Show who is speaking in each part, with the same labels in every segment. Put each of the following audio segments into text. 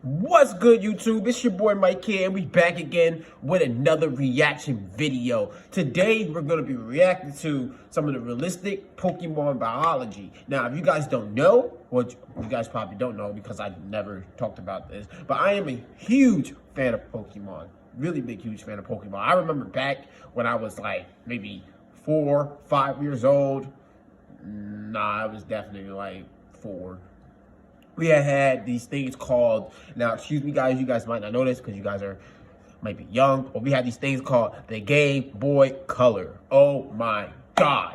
Speaker 1: What's good, YouTube? It's your boy Mike here, and we back again with another reaction video. Today, we're going to be reacting to some of the realistic Pokemon biology. Now, if you guys don't know, which you guys probably don't know because I never talked about this, but I am a huge fan of Pokemon. Really big, huge fan of Pokemon. I remember back when I was like maybe 4, 5 years old. Nah, I was definitely like 4. We had these things called, now excuse me guys, you guys might not know this because you guys might be young, but we had these things called the Game Boy Color. Oh my God.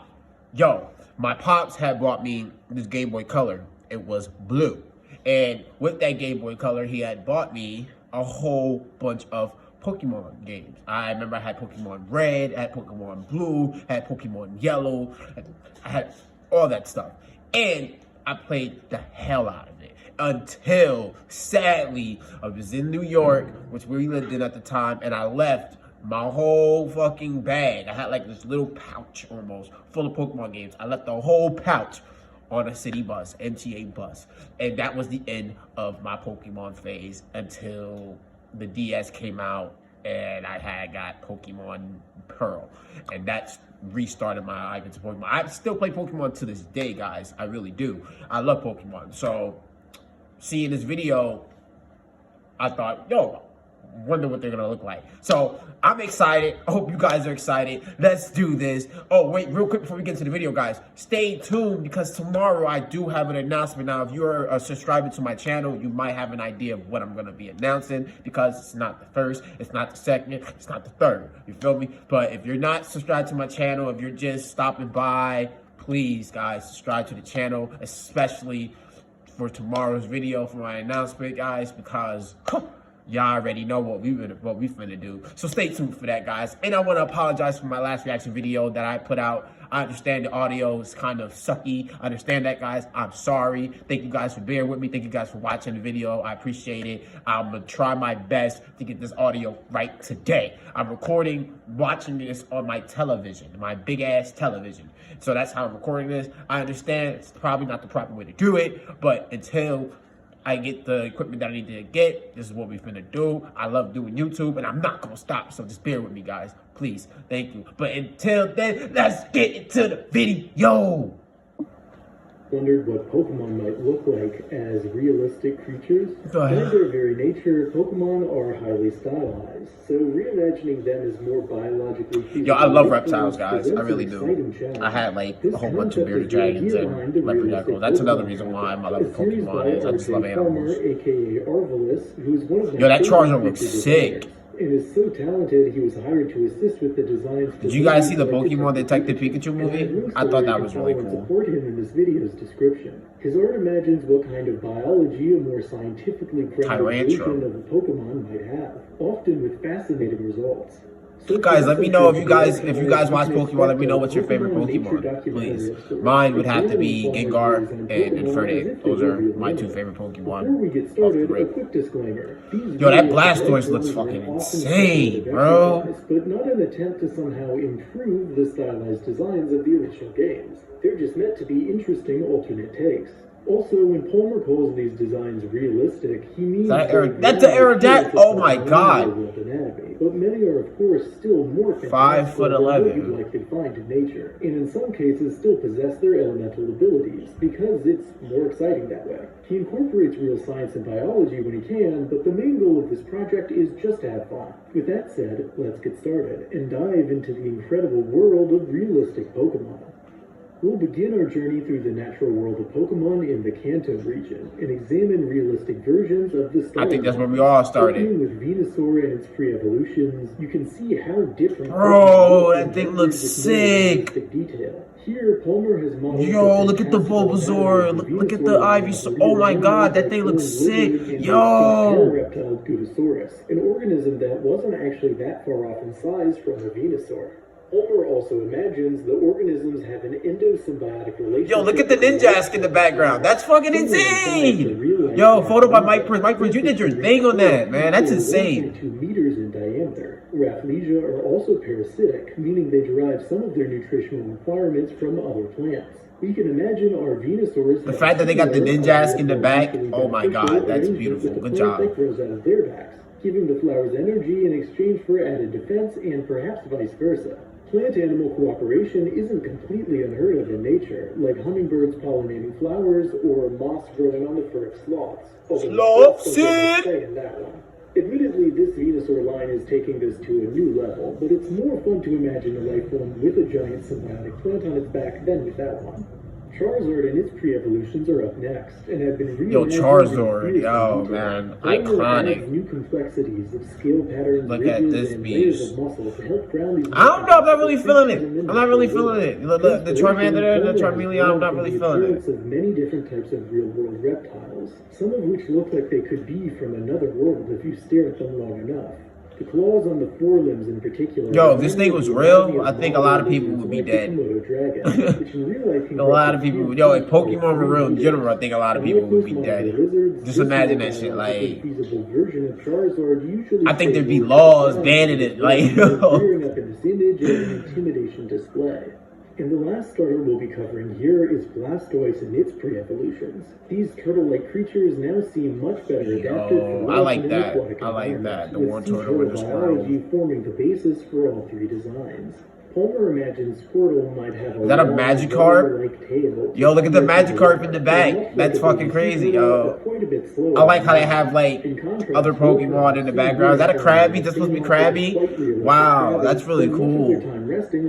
Speaker 1: Yo, my pops had bought me this Game Boy Color. It was blue. And with that Game Boy Color, he had bought me a whole bunch of Pokemon games. I remember I had Pokemon Red, I had Pokemon Blue, I had Pokemon Yellow, I had all that stuff. And I played the hell out of it until, sadly, I was in New York, which we lived in at the time, and I left my whole fucking bag. I had like this little pouch almost full of Pokemon games. I left the whole pouch on a city bus, MTA bus, and that was the end of my Pokemon phase until the DS came out and I had got Pokemon Pearl, and that's restarted my life into Pokemon. I still play Pokemon to this day, guys. I really do. I love Pokemon. So, seeing this video, I thought, yo, wonder what they're gonna look like. So I'm excited. I hope you guys are excited. Let's do this. Oh wait, real quick before we get into the video, guys, stay tuned because tomorrow I do have an announcement. Now, if you're a subscriber to my channel, you might have an idea of what I'm gonna be announcing because it's not the first, it's not the second, it's not the third. You feel me? But if you're not subscribed to my channel, if you're just stopping by, please, guys, subscribe to the channel, especially for tomorrow's video for my announcement, guys, because y'all already know what we finna do. So stay tuned for that, guys. And I want to apologize for my last reaction video that I put out. I understand the audio is kind of sucky. I understand that, guys. I'm sorry. Thank you guys for bearing with me. Thank you guys for watching the video. I appreciate it. I'm going to try my best to get this audio right today. I'm watching this on my television, my big-ass television. So that's how I'm recording this. I understand it's probably not the proper way to do it, but until I get the equipment that I need to get, this is what we're finna do. I love doing YouTube, and I'm not gonna stop, so just bear with me, guys. Please, thank you. But until then, let's get into the video.
Speaker 2: Wondered what Pokemon might look like as realistic creatures?
Speaker 1: By
Speaker 2: their very nature, Pokemon are highly stylized, so reimagining them as more biologically feasible.
Speaker 1: Yo, I love reptiles, guys. I really do. I had like a whole bunch of bearded dragons and leopard geckos. That's another reason why my love for Pokemon is I just love animals. Yo, that Charizard looks sick.
Speaker 2: And is so talented, he was hired to assist with the designs.
Speaker 1: Did you guys see the Pokemon Detective Pikachu movie? I thought that was really cool.
Speaker 2: Support him in this video's description. His art imagines what kind of biology a more scientifically grounded version of a Pokemon might have, often with fascinating results. So
Speaker 1: guys, let me know if you guys watch Pokemon. Let me know what's your favorite Pokemon, please. Mine would have to be Gengar and Infernape. Those are my 2 favorite Pokemon.
Speaker 2: Before we get started, a quick disclaimer.
Speaker 1: Yo, that Blastoise looks fucking insane, bro.
Speaker 2: But not an attempt to somehow improve the stylized designs of the original games. They're just meant to be interesting alternate takes. Also, when Palmer calls these designs realistic, he means
Speaker 1: that's the Aerodactyl. Oh my God!
Speaker 2: But many are, of course, still more
Speaker 1: 5'11"
Speaker 2: you'd likely find in nature, and in some cases still possess their elemental abilities because it's more exciting that way. He incorporates real science and biology when he can, but the main goal of this project is just to have fun. With that said, let's get started and dive into the incredible world of realistic Pokemon. We'll begin our journey through the natural world of Pokemon in the Kanto region and examine realistic versions of the style.
Speaker 1: I think that's where we all started.
Speaker 2: Beginning with Venusaur and its pre-evolutions, you can see how different.
Speaker 1: Bro, that thing looks sick.
Speaker 2: Detail. Here, Palmer has modeled.
Speaker 1: Yo, look at the Bulbasaur. Look at the Ivysaur. Oh my God, that thing looks sick. Yo.
Speaker 2: Reptile Gutasaurus, an organism that wasn't actually that far off in size from the Venusaur. Palmer also imagines the organisms have an endosymbiotic relationship.
Speaker 1: Yo, look at the Ninjask in the background. That's fucking insane. Yo, photo by Mike Prince. Mike Prince, you did your thing on that, man. That's insane.
Speaker 2: 2 meters in diameter. Rafflesia are also parasitic, meaning they derive some of their nutritional requirements from other plants. We can imagine our Venusaurs.
Speaker 1: The fact that they got the Ninjask in the back, oh my god, that's beautiful. Good job.
Speaker 2: That grows out of their backs, giving the flowers energy in exchange for added defense and perhaps vice versa. Plant-animal cooperation isn't completely unheard of in nature, like hummingbirds pollinating flowers or moss growing on the fur of sloths.
Speaker 1: Sloths,
Speaker 2: say in that one. Admittedly, this Venusaur line is taking this to a new level, but it's more fun to imagine a life form with a giant symbiotic plant on its back than without one. Charizard and its pre-evolutions are up next, and have been reimagined.
Speaker 1: Yo, Charizard, yo, man, iconic.
Speaker 2: New complexities of scale patterns,
Speaker 1: look at this beast.
Speaker 2: Of muscle to help ground these
Speaker 1: I don't know, I'm not really feeling it. I'm not really feeling it. The Charmander, the Charmeleon, I'm not really feeling it.
Speaker 2: Of many different types of real-world reptiles, some of which look like they could be from another world if you stare at them long enough. The claws on the forelimbs in particular.
Speaker 1: Yo, if this thing was real, I think a lot of people would be dead. A lot of people would. Yo, if Pokemon were real in general, I think a lot of people would be dead. Just imagine that shit. Like, I think there'd be laws banning it. Like,
Speaker 2: And the last starter we'll be covering here is Blastoise and its pre-evolutions. These turtle-like creatures now seem much better adapted for
Speaker 1: I like
Speaker 2: life in
Speaker 1: that.
Speaker 2: aquatic
Speaker 1: I like that. The
Speaker 2: environments,
Speaker 1: one turtle and the squirrel.
Speaker 2: biology forming the basis for all three designs. Palmer imagines Squirtle might have a
Speaker 1: Is that a Magikarp?
Speaker 2: tail.
Speaker 1: Yo, look at the Magikarp in the back. That's fucking crazy, yo. I like how they have, like, other Pokemon in the background. Is that a Krabby? This supposed to be Krabby? Wow, that's really cool.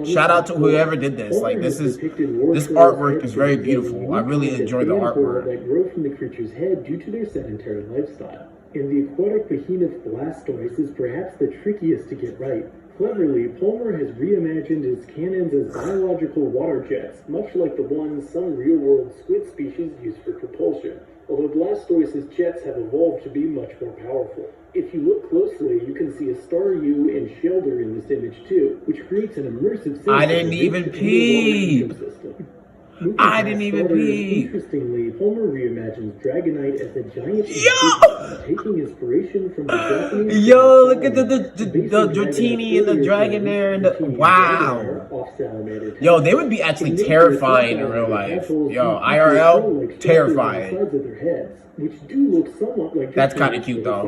Speaker 1: Shout out to whoever did this. Like, this artwork is very beautiful. I really enjoy the artwork.
Speaker 2: That grow from the creature's head due to their sedentary lifestyle. And the aquatic behemoth Blastoise is perhaps the trickiest to get right. Cleverly, Palmer has reimagined his cannons as biological water jets, much like the ones some real-world squid species use for propulsion, although Blastoise's jets have evolved to be much more powerful. If you look closely, you can see a Staryu and Shelder in this image too, which creates an immersive sense
Speaker 1: I didn't even peep! I didn't even peep!
Speaker 2: Interestingly, Palmer reimagines Dragonite as a giant taking inspiration from the Japanese.
Speaker 1: Yo, look at the Dratini and the dragon there, and wow. Yo, they would be actually terrifying in real life. Yo, IRL, terrifying. That's kind of cute though.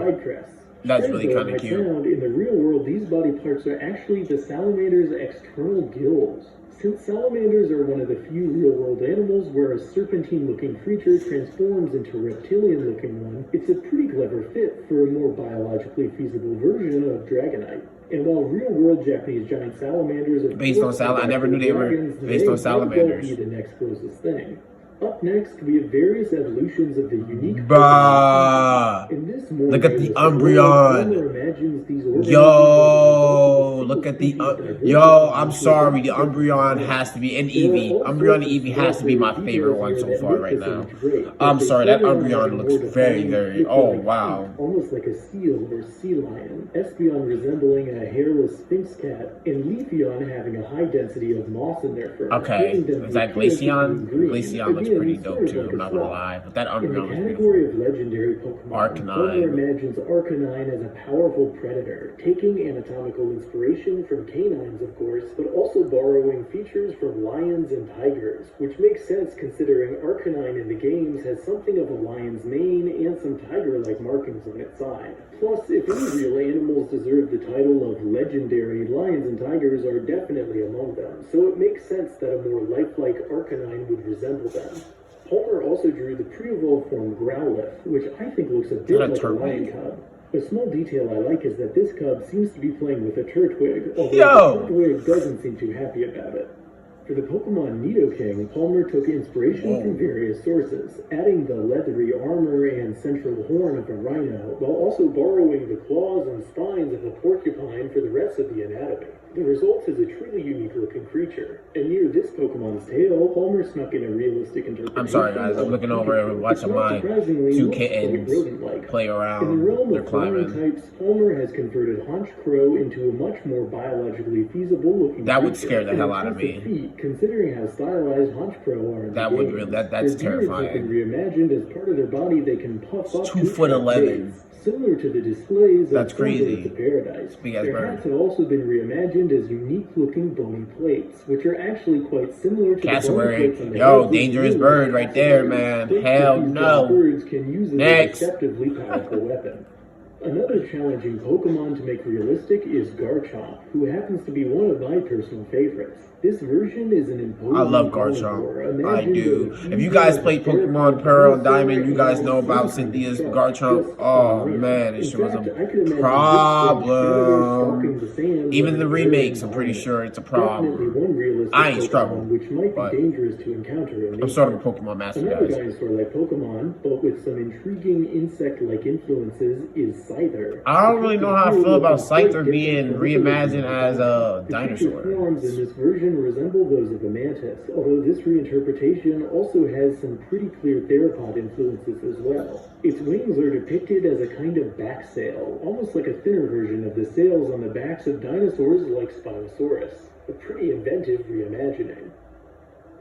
Speaker 1: That's really kind of cute.
Speaker 2: In the real world, these body parts are actually the salamander's external gills. Since salamanders are one of the few real-world animals where a serpentine-looking creature transforms into a reptilian-looking one, it's a pretty clever fit for a more biologically feasible version of Dragonite. And while real-world Japanese giant salamanders are
Speaker 1: based on I never knew they were based on salamanders.
Speaker 2: Be the next closest thing. Up next, we have various evolutions of the unique.
Speaker 1: Bah! Look at the Umbreon. Yo, look at the yo. I'm sorry, the Umbreon has to be, and Eevee. Umbreon and Eevee has to be my favorite one so far right now. I'm sorry, that Umbreon looks very, very. Oh wow.
Speaker 2: Almost like a seal or sea lion. Espeon resembling a hairless sphinx cat, and Leafeon having a high density of moss in their fur.
Speaker 1: Okay, is that Glaceon? Glaceon looks pretty dope too, I'm not gonna lie. But that Umbreon was
Speaker 2: category of legendary Pokemon,
Speaker 1: Arcanine.
Speaker 2: Imagines Arcanine as a powerful predator, taking anatomical inspiration from canines, of course, but also borrowing features from lions and tigers, which makes sense considering Arcanine in the games has something of a lion's mane and some tiger-like markings on its side. Plus, if any real animals deserve the title of legendary, lions and tigers are definitely among them, so it makes sense that a more lifelike Arcanine would resemble them. Palmer also drew the pre-evolved form Growlithe, which I think looks a bit like a lion cub. A small detail I like is that this cub seems to be playing with a Turtwig, although the Turtwig doesn't seem too happy about it. For the Pokemon Nidoking, Palmer took inspiration from various sources, adding the leathery armor and central horn of a rhino, while also borrowing the claws and spines of a porcupine for the rest of the anatomy. The result is a truly unique-looking creature, and near this Pokemon's tail, Palmer snuck in a realistic interpretation.
Speaker 1: I'm sorry, guys. I'm looking over and watching my two kittens play around.
Speaker 2: In the realm
Speaker 1: They're
Speaker 2: of flying
Speaker 1: climbing.
Speaker 2: types, Palmer has converted Honchkrow into a much more biologically feasible-looking
Speaker 1: That would
Speaker 2: creature,
Speaker 1: scare the
Speaker 2: an
Speaker 1: hell out of
Speaker 2: impressive
Speaker 1: me.
Speaker 2: feat, considering how stylized Honchkrow are in
Speaker 1: That
Speaker 2: the
Speaker 1: would
Speaker 2: game.
Speaker 1: really that's
Speaker 2: Their beards have
Speaker 1: terrifying.
Speaker 2: been reimagined as part of their body they can puff up
Speaker 1: 2'11".
Speaker 2: similar to the displays
Speaker 1: That's
Speaker 2: of
Speaker 1: crazy.
Speaker 2: Sunbirds of Paradise.
Speaker 1: Big-ass
Speaker 2: Their
Speaker 1: bird.
Speaker 2: hats have also been reimagined as unique-looking bony plates, which are actually quite similar to the bony
Speaker 1: Cassowary.
Speaker 2: plates on the
Speaker 1: Yo,
Speaker 2: heads
Speaker 1: dangerous
Speaker 2: of
Speaker 1: bird right there,
Speaker 2: cassowaries.
Speaker 1: man.
Speaker 2: Plates
Speaker 1: Hell
Speaker 2: that these
Speaker 1: no.
Speaker 2: birds can use as
Speaker 1: Next.
Speaker 2: a deceptively powerful weapon. Another challenging Pokemon to make realistic is Garchomp, who happens to be one of my personal favorites. This version is an imposing
Speaker 1: I love
Speaker 2: carnivore.
Speaker 1: Garchomp. I
Speaker 2: Imagined
Speaker 1: do.
Speaker 2: with
Speaker 1: If you
Speaker 2: huge
Speaker 1: guys played Pokemon Pearl and Diamond, you guys know about
Speaker 2: some
Speaker 1: Cynthia's
Speaker 2: sharp,
Speaker 1: Garchomp.
Speaker 2: just
Speaker 1: Oh
Speaker 2: unreal.
Speaker 1: man,
Speaker 2: In
Speaker 1: this shit was
Speaker 2: fact, I
Speaker 1: a
Speaker 2: could imagine this
Speaker 1: problem.
Speaker 2: the sands
Speaker 1: Even
Speaker 2: of
Speaker 1: the
Speaker 2: an
Speaker 1: remakes,
Speaker 2: arid
Speaker 1: I'm pretty
Speaker 2: environment.
Speaker 1: sure it's a
Speaker 2: Definitely
Speaker 1: problem.
Speaker 2: one realistic
Speaker 1: I ain't
Speaker 2: Pokemon
Speaker 1: struggled,
Speaker 2: which might
Speaker 1: but
Speaker 2: be dangerous to encounter in
Speaker 1: I'm
Speaker 2: nature.
Speaker 1: sort of a Pokemon master,
Speaker 2: Another
Speaker 1: guys.
Speaker 2: dinosaur-like Pokemon, but with some intriguing insect-like influences, is Scyther.
Speaker 1: I don't really know how I feel about Scyther being reimagined as a
Speaker 2: The creature's
Speaker 1: dinosaur.
Speaker 2: forms in this version resemble those of a mantis, although this reinterpretation also has some pretty clear theropod influences as well. Its wings are depicted as a kind of back sail, almost like a thinner version of the sails on the backs of dinosaurs like Spinosaurus. A pretty inventive reimagining.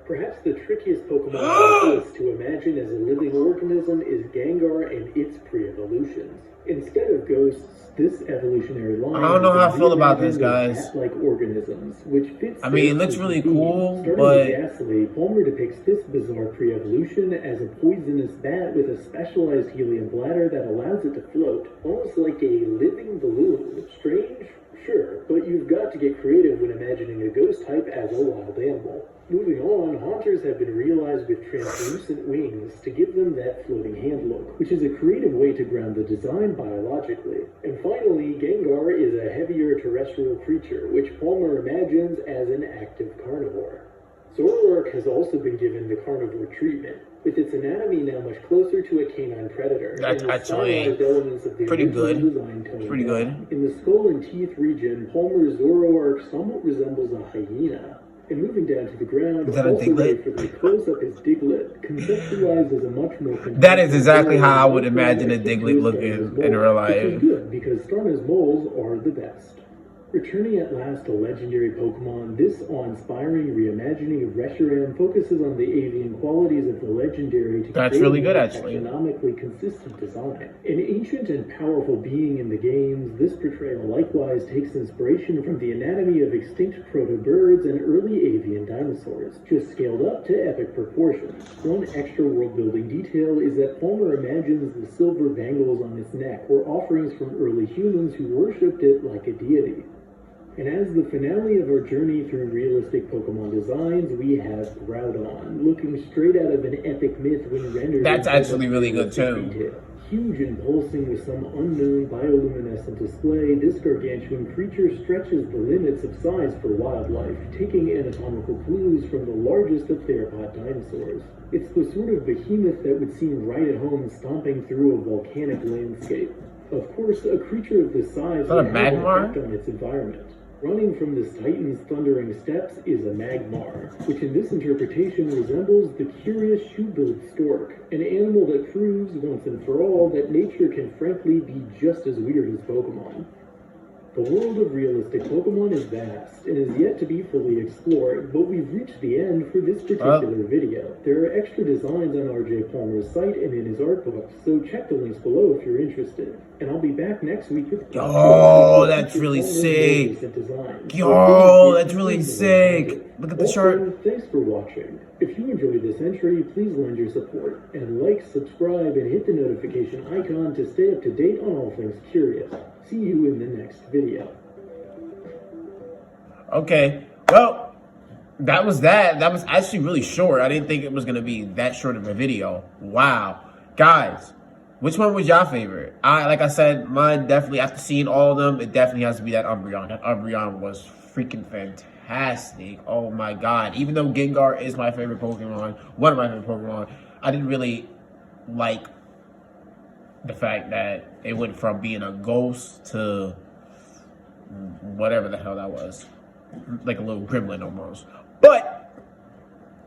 Speaker 2: Perhaps the trickiest Pokemon on this to imagine as a living organism is Gengar and its pre-evolutions. Instead of ghosts, this evolutionary line
Speaker 1: I don't know how I feel about this,
Speaker 2: reimagined
Speaker 1: guys.
Speaker 2: as cat-like organisms, which fits
Speaker 1: I mean, it
Speaker 2: their
Speaker 1: looks really
Speaker 2: theme.
Speaker 1: cool,
Speaker 2: Starting
Speaker 1: but
Speaker 2: with Ghastly, Palmer depicts this bizarre pre-evolution as a poisonous bat with a specialized helium bladder that allows it to float, almost like a living balloon. Strange? Sure, but you've got to get creative when imagining a ghost type as a wild animal. Moving on, haunters have been realized with translucent wings to give them that floating hand look, which is a creative way to ground the design biologically. And finally, Gengar is a heavier terrestrial creature, which Palmer imagines as an active carnivore. Zoroark has also been given the carnivore treatment, with its anatomy now much closer to a canine predator.
Speaker 1: That's
Speaker 2: and the
Speaker 1: actually
Speaker 2: stylized elements of the
Speaker 1: pretty
Speaker 2: original
Speaker 1: good.
Speaker 2: design toned
Speaker 1: Pretty good.
Speaker 2: down. In the skull and teeth region, Palmer's Zoroark somewhat resembles a hyena. And moving down to the ground,
Speaker 1: Is that a
Speaker 2: also
Speaker 1: Diglett?
Speaker 2: ready for the close-up is Diglett, conceptualized as a much more...
Speaker 1: that is exactly how I would imagine a Diglett looking in real
Speaker 2: Which is
Speaker 1: life.
Speaker 2: good, because Starna's moles are the best. Returning at last to legendary Pokemon, this awe-inspiring reimagining of Reshiram focuses on the avian qualities of the legendary to
Speaker 1: That's
Speaker 2: create
Speaker 1: really
Speaker 2: a
Speaker 1: good,
Speaker 2: more
Speaker 1: actually.
Speaker 2: taxonomically consistent design. An ancient and powerful being in the games, this portrayal likewise takes inspiration from the anatomy of extinct proto-birds and early avian dinosaurs, just scaled up to epic proportions. One extra world-building detail is that Palmer imagines the silver bangles on its neck were offerings from early humans who worshipped it like a deity. And as the finale of our journey through realistic Pokemon designs, we have Groudon, looking straight out of an epic myth when rendered.
Speaker 1: That's
Speaker 2: in
Speaker 1: actually really good,
Speaker 2: realistic
Speaker 1: too.
Speaker 2: detail. Huge and pulsing with some unknown bioluminescent display, this gargantuan creature stretches the limits of size for wildlife, taking anatomical clues from the largest of theropod dinosaurs. It's the sort of behemoth that would seem right at home stomping through a volcanic landscape. Of course, a creature of this size
Speaker 1: that a
Speaker 2: would have an
Speaker 1: Magmar?
Speaker 2: effect on its environment. Running from this titan's thundering steps is a Magmar, which in this interpretation resembles the curious shoe-billed stork, an animal that proves once and for all that nature can frankly be just as weird as Pokemon. The world of realistic Pokemon is vast and is yet to be fully explored, but we've reached the end for this particular video. There are extra designs on RJ Palmer's site and in his art book, so check the links below if you're interested. And I'll be back next week with...
Speaker 1: Oh, that's really sick. Yo, that's really sick. Look at the chart.
Speaker 2: Thanks for watching. If you enjoyed this entry, please lend your support, and like, subscribe, and hit the notification icon to stay up to date on all things curious. See you in the next video.
Speaker 1: Okay, well, that was that. That was actually really short. I didn't think it was going to be that short of a video. Wow. Guys, which one was your favorite? Like I said, mine definitely, after seeing all of them, it definitely has to be that Umbreon. That Umbreon was freaking fantastic. Oh my god. Even though Gengar is my favorite Pokemon, one of my favorite Pokemon, I didn't really like the fact that it went from being a ghost to whatever the hell that was. Like a little gremlin almost. But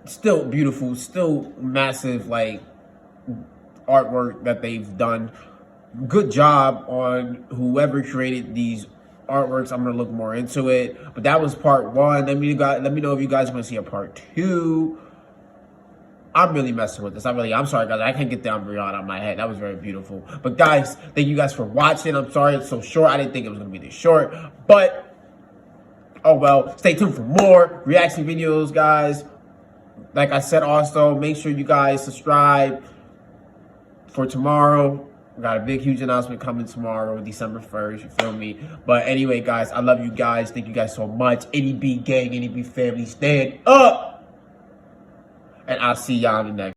Speaker 1: still beautiful, still massive, like, artwork that they've done. Good job on whoever created these artworks. I'm gonna look more into it. But that was part one. Let me know if you guys want to see a part two. I'm really messing with this. I'm sorry, guys. I can't get the Umbreon out of my head. That was very beautiful. But, guys, thank you guys for watching. I'm sorry it's so short. I didn't think it was going to be this short. But, oh, well. Stay tuned for more reaction videos, guys. Like I said, also, make sure you guys subscribe for tomorrow. We got a big, huge announcement coming tomorrow, December 1st. You feel me? But anyway, guys, I love you guys. Thank you guys so much. NEB gang, NEB family, stand up. And I'll see y'all in the next.